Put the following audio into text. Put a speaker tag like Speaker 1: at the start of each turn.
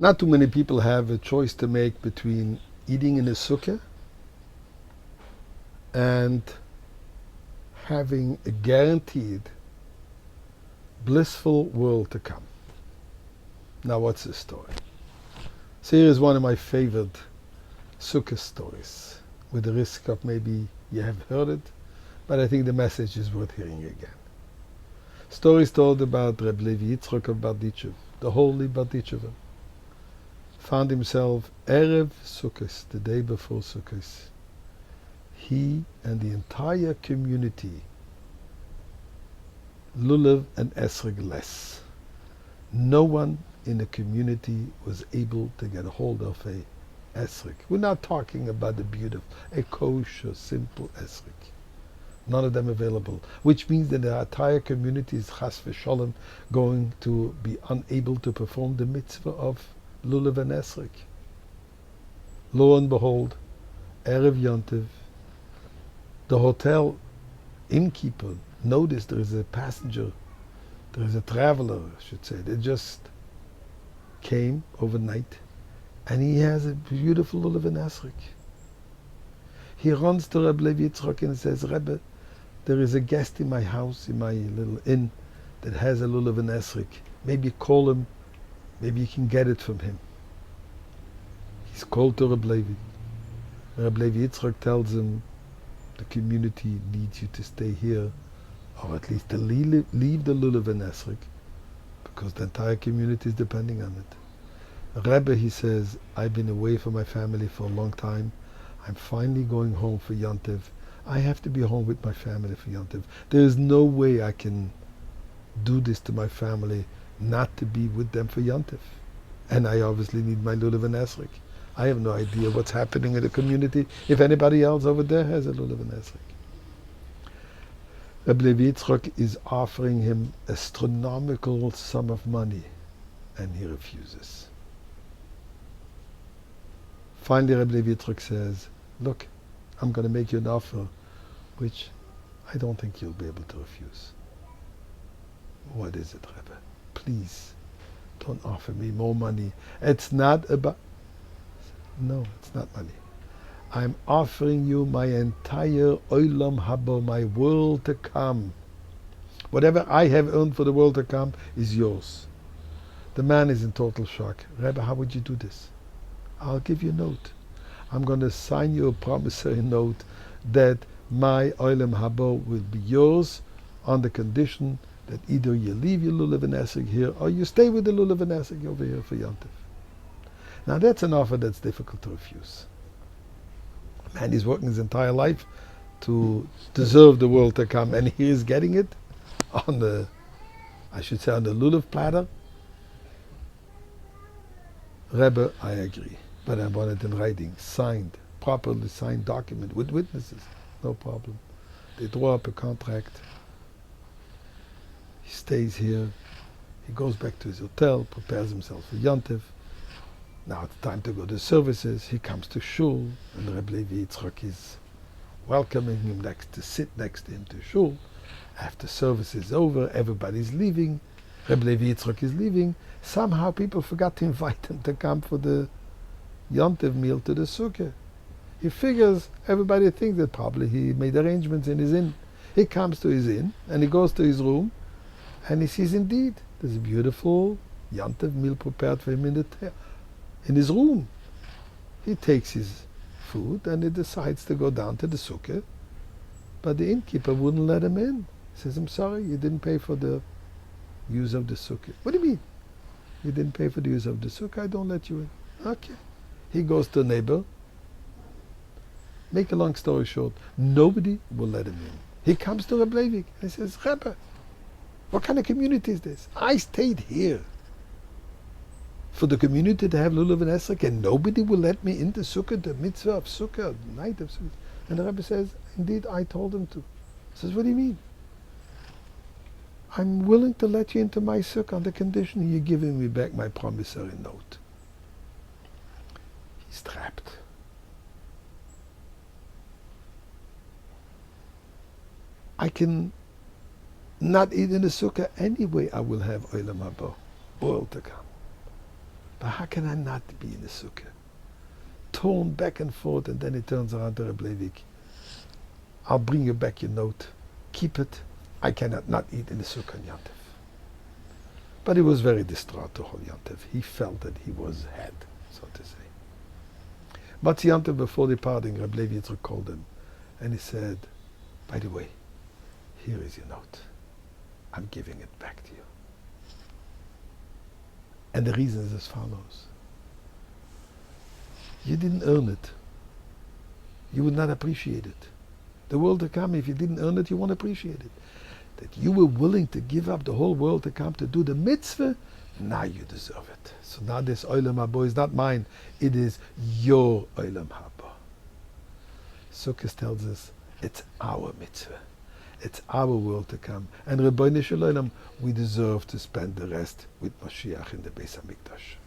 Speaker 1: Not too many people have a choice to make between eating in a sukkah and having a guaranteed blissful world to come. Now, what's the story? So here is one of my favorite sukkah stories, with the risk of maybe you have heard it, but I think the message is worth hearing again. Stories told about Reb Levi Yitzchok of Berditchev, the holy Berditchever, found himself Erev Sukkot, the day before Sukkot. He and the entire community, lulav and esrog less. No one in the community was able to get a hold of a esrog. We're not talking about the beautiful, a kosher, simple esrog. None of them available, which means that the entire community is chas v'sholem going to be unable to perform the mitzvah of lulav and esrog. Lo and behold, Erev Yontiv, the hotel innkeeper noticed there is a passenger, there is a traveler, I should say, that just came overnight, and he has a beautiful lulav and esrog. He runs to Reb Levi Yitzchok and says, Rebbe, there is a guest in my house, in my little inn, that has a lulav and esrog. Maybe call him, maybe you can get it from him. He's called to Reb Levi. Reb Levi Yitzchok tells him, the community needs you to stay here, or at least to leave the lulav and esrog, because the entire community is depending on it. Rebbe, he says, I've been away from my family for a long time. I'm finally going home for Yontiv. I have to be home with my family for Yontiv. There is no way I can do this to my family not to be with them for Yontiv. And I obviously need my lulav and esrog. I have no idea what's happening in the community if anybody else over there has a lulav and esrog. Rabbi Levi Yitzchok is offering him astronomical sum of money, and he refuses. Finally, Rabbi Levi Yitzchok says, look, I'm going to make you an offer which I don't think you'll be able to refuse. What is it, Rebbe? Please, don't offer me more money. It's not about... No, it's not money. I'm offering you my entire olam haba, my world to come. Whatever I have earned for the world to come is yours. The man is in total shock. Rebbe, how would you do this? I'll give you a note. I'm going to sign you a promissory note that my olam haba will be yours on the condition that either you leave your lulav and esrog here or you stay with the lulav and esrog over here for Yontiv. Now that's an offer that's difficult to refuse. A man is working his entire life to deserve the world to come, and he is getting it on the, I should say, on the lulav platter. Rebbe, I agree, but I want it in writing, signed, properly signed document with witnesses. No problem. They draw up a contract. He stays here. He goes back to his hotel, prepares himself for Yontiv. Now it's time to go to services. He comes to shul, and Reb Levi Yitzchok is welcoming him to sit next to him to shul. After service is over, everybody's leaving. Reb Levi Yitzchok is leaving. Somehow people forgot to invite him to come for the Yontiv meal to the sukkah. He figures everybody thinks that probably he made arrangements in his inn. He comes to his inn, and he goes to his room, and he sees indeed there's a beautiful Yontiv meal prepared for him in his room. He takes his food and he decides to go down to the sukkah, but the innkeeper wouldn't let him in. He says, I'm sorry, you didn't pay for the use of the sukkah. What do you mean? You didn't pay for the use of the sukkah, I don't let you in. Okay. He goes to a neighbor. Make a long story short, nobody will let him in. He comes to Reb Levi and he says, Rebbe, what kind of community is this? I stayed here for the community to have lulav and esrog, and nobody will let me into sukkah, the mitzvah of sukkah, the night of sukkah. And the Rebbe says, indeed, I told him to. He says, what do you mean? I'm willing to let you into my sukkah on the condition you're giving me back my promissory note. He's trapped. I can not eat in the sukkah anyway. I will have olam haba, world to come. But how can I not be in the sukkah? Torn back and forth, and then he turns around to Reb Levik. I'll bring you back your note. Keep it. I cannot not eat in the sukkah on Yantiv. But he was very distraught to whole Yantiv. He felt that he was had, so to say. But Yantiv, before departing, Reb Levi Yitzchak called him, and he said, by the way, here is your note. I'm giving it back to you. And the reason is as follows. You didn't earn it. You would not appreciate it. The world to come, if you didn't earn it, you won't appreciate it. That you were willing to give up the whole world to come to do the mitzvah, now you deserve it. So now this Olam Haba is not mine, it is your Olam Haba. Sukkot tells us it's our mitzvah. It's our world to come. And Rebbeinu Shel Olam, we deserve to spend the rest with Mashiach in the Beis HaMikdash.